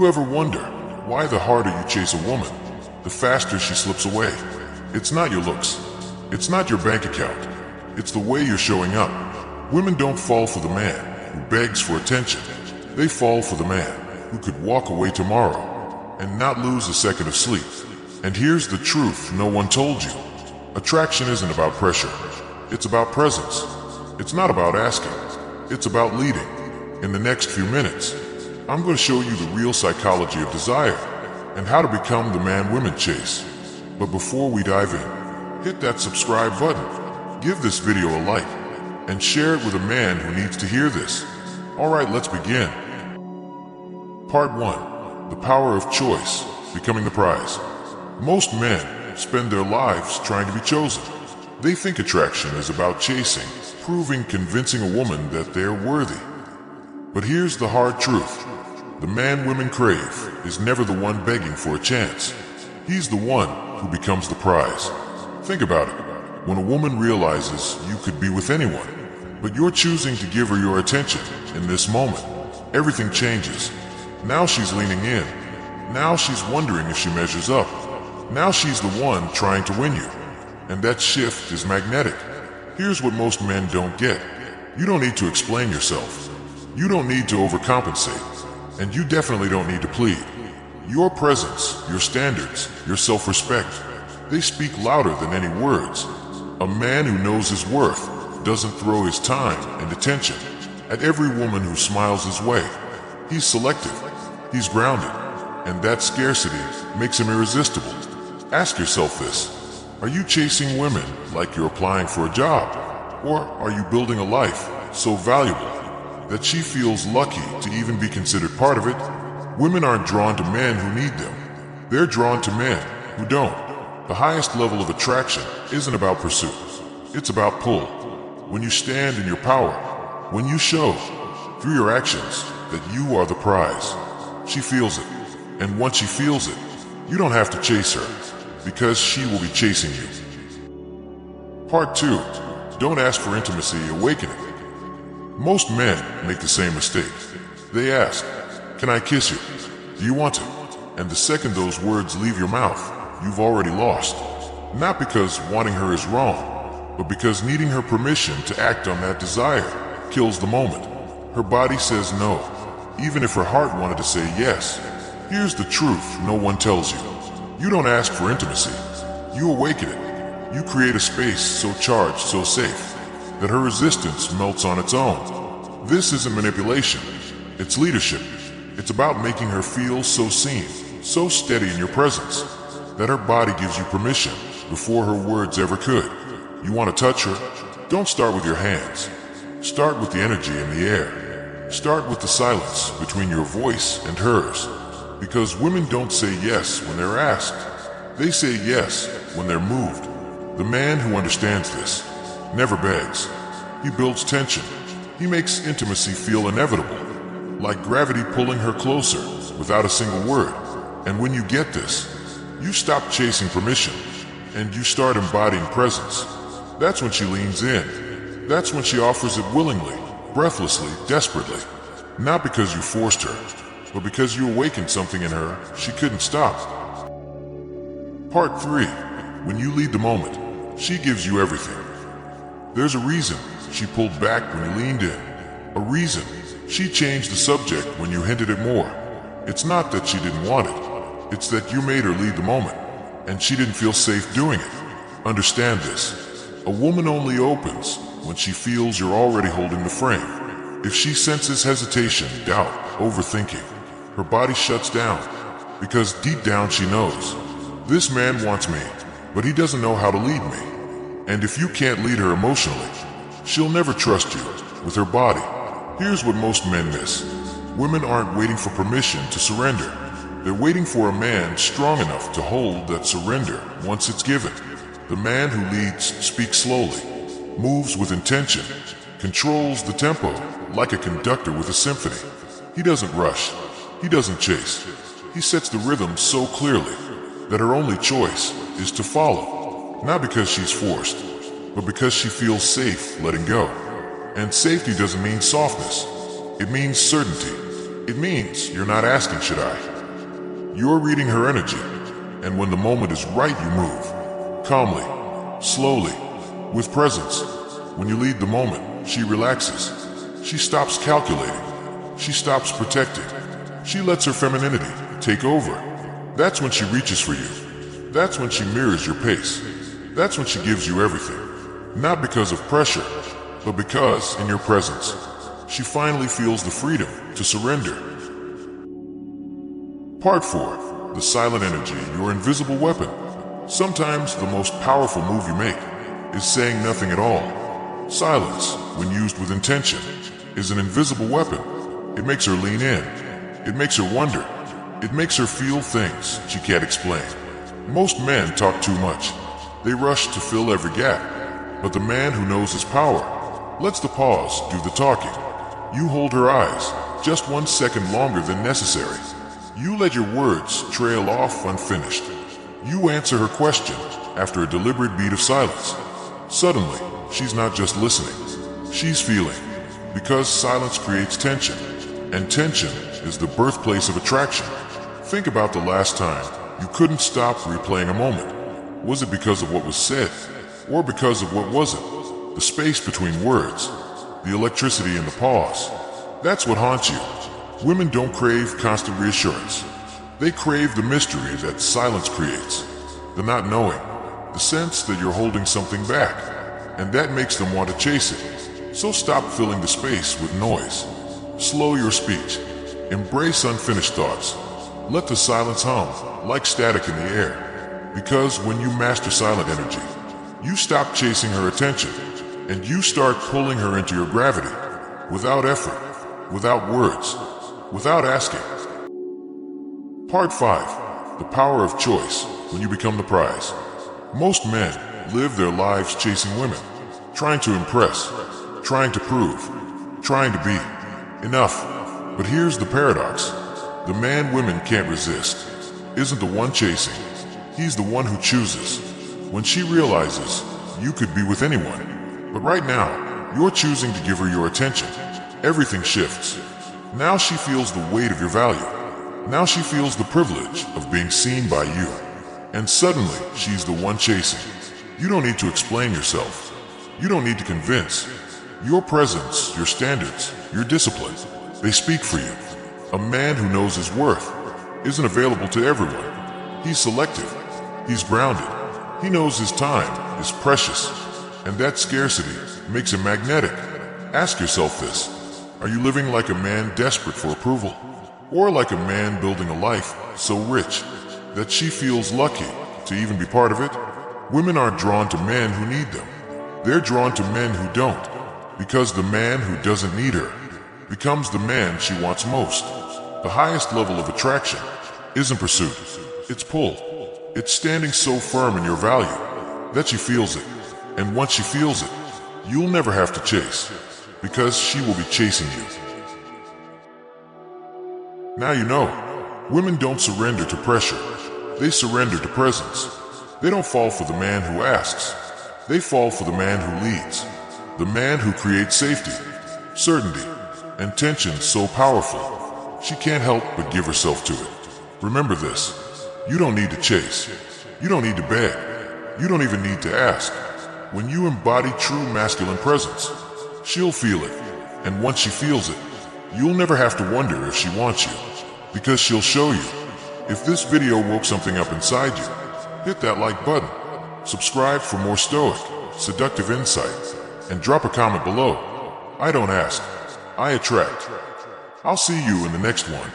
you ever wonder why the harder you chase a woman, the faster she slips away? It's not your looks. It's not your bank account. It's the way you're showing up. Women don't fall for the man who begs for attention. They fall for the man who could walk away tomorrow and not lose a second of sleep. And here's the truth no one told you. Attraction isn't about pressure. It's about presence. It's not about asking. It's about leading. In the next few minutes, I'm going to show you the real psychology of desire and how to become the man women chase. But before we dive in, hit that subscribe button, give this video a like, and share it with a man who needs to hear this. Alright, let's begin. Part 1. The power of choice, becoming the prize. Most men spend their lives trying to be chosen. They think attraction is about chasing, proving, convincing a woman that they're worthy. But here's the hard truth. The man women crave is never the one begging for a chance. He's the one who becomes the prize. Think about it. When a woman realizes you could be with anyone, but you're choosing to give her your attention in this moment, everything changes. Now she's leaning in. Now she's wondering if she measures up. Now she's the one trying to win you. And that shift is magnetic. Here's what most men don't get. You don't need to explain yourself. You don't need to overcompensate. And you definitely don't need to plead. Your presence, your standards, your self-respect, they speak louder than any words. A man who knows his worth doesn't throw his time and attention at every woman who smiles his way. He's selective, he's grounded, and that scarcity makes him irresistible. Ask yourself this: are you chasing women like you're applying for a job? Or are you building a life so valuable that she feels lucky to even be considered part of it? Women aren't drawn to men who need them. They're drawn to men who don't. The highest level of attraction isn't about pursuit. It's about pull. When you stand in your power, when you show through your actions that you are the prize, she feels it. And once she feels it, you don't have to chase her, because she will be chasing you. Part 2. Don't ask for intimacy, awakening. Most men make the same mistake. They ask, "Can I kiss you? Do you want to?" And the second those words leave your mouth, you've already lost. Not because wanting her is wrong, but because needing her permission to act on that desire kills the moment. Her body says no, even if her heart wanted to say yes. Here's the truth no one tells you. You don't ask for intimacy. You awaken it. You create a space so charged, so safe, that her resistance melts on its own. This isn't manipulation. It's leadership. It's about making her feel so seen, so steady in your presence, that her body gives you permission before her words ever could. You want to touch her? Don't start with your hands. Start with the energy in the air. Start with the silence between your voice and hers. Because women don't say yes when they're asked. They say yes when they're moved. The man who understands this never begs. He builds tension. He makes intimacy feel inevitable, like gravity pulling her closer without a single word. And when you get this, you stop chasing permission and you start embodying presence. That's when she leans in. That's when she offers it willingly, breathlessly, desperately. Not because you forced her, but because you awakened something in her she couldn't stop. Part 3. When you lead the moment, she gives you everything. There's a reason she pulled back when you leaned in. A reason she changed the subject when you hinted at more. It's not that she didn't want it. It's that you made her lead the moment, and she didn't feel safe doing it. Understand this. A woman only opens when she feels you're already holding the frame. If she senses hesitation, doubt, overthinking, her body shuts down, because deep down she knows, this man wants me, but he doesn't know how to lead me. And if you can't lead her emotionally, she'll never trust you with her body. Here's what most men miss. Women aren't waiting for permission to surrender. They're waiting for a man strong enough to hold that surrender once it's given. The man who leads speaks slowly, moves with intention, controls the tempo like a conductor with a symphony. He doesn't rush. He doesn't chase. He sets the rhythm so clearly that her only choice is to follow. Not because she's forced, but because she feels safe letting go. And safety doesn't mean softness. It means certainty. It means you're not asking, should I? You're reading her energy, and when the moment is right, you move. Calmly, slowly, with presence. When you lead the moment, she relaxes. She stops calculating. She stops protecting. She lets her femininity take over. That's when she reaches for you. That's when she mirrors your pace. That's when she gives you everything. Not because of pressure, but because, in your presence, she finally feels the freedom to surrender. Part 4. The silent energy, your invisible weapon. Sometimes the most powerful move you make is saying nothing at all. Silence, when used with intention, is an invisible weapon. It makes her lean in. It makes her wonder. It makes her feel things she can't explain. Most men talk too much. They rush to fill every gap. But the man who knows his power lets the pause do the talking. You hold her eyes just 1 second longer than necessary. You let your words trail off unfinished. You answer her question after a deliberate beat of silence. Suddenly, she's not just listening. She's feeling. Because silence creates tension. And tension is the birthplace of attraction. Think about the last time you couldn't stop replaying a moment. Was it because of what was said? Or because of what wasn't? The space between words. The electricity in the pause. That's what haunts you. Women don't crave constant reassurance. They crave the mystery that silence creates. The not knowing. The sense that you're holding something back. And that makes them want to chase it. So stop filling the space with noise. Slow your speech. Embrace unfinished thoughts. Let the silence hum, like static in the air. Because when you master silent energy, you stop chasing her attention, and you start pulling her into your gravity, without effort, without words, without asking. Part 5. The power of choice when you become the prize. Most men live their lives chasing women, trying to impress, trying to prove, trying to be enough. But here's the paradox. The man women can't resist isn't the one chasing. He's the one who chooses. When she realizes you could be with anyone, but right now, you're choosing to give her your attention, everything shifts. Now she feels the weight of your value. Now she feels the privilege of being seen by you. And suddenly, she's the one chasing. You don't need to explain yourself. You don't need to convince. Your presence, your standards, your discipline, they speak for you. A man who knows his worth isn't available to everyone. He's selective. He's grounded. He knows his time is precious. And that scarcity makes him magnetic. Ask yourself this. Are you living like a man desperate for approval? Or like a man building a life so rich that she feels lucky to even be part of it? Women aren't drawn to men who need them. They're drawn to men who don't. Because the man who doesn't need her becomes the man she wants most. The highest level of attraction isn't pursuit, it's pull. It's standing so firm in your value that she feels it. And once she feels it, you'll never have to chase, because she will be chasing you. Now you know, women don't surrender to pressure. They surrender to presence. They don't fall for the man who asks. They fall for the man who leads. The man who creates safety, certainty, and tension so powerful, she can't help but give herself to it. Remember this. You don't need to chase. You don't need to beg. You don't even need to ask. When you embody true masculine presence, she'll feel it. And once she feels it, you'll never have to wonder if she wants you, because she'll show you. If this video woke something up inside you, hit that like button, subscribe for more stoic, seductive insight, and drop a comment below. I don't ask, I attract. I'll see you in the next one.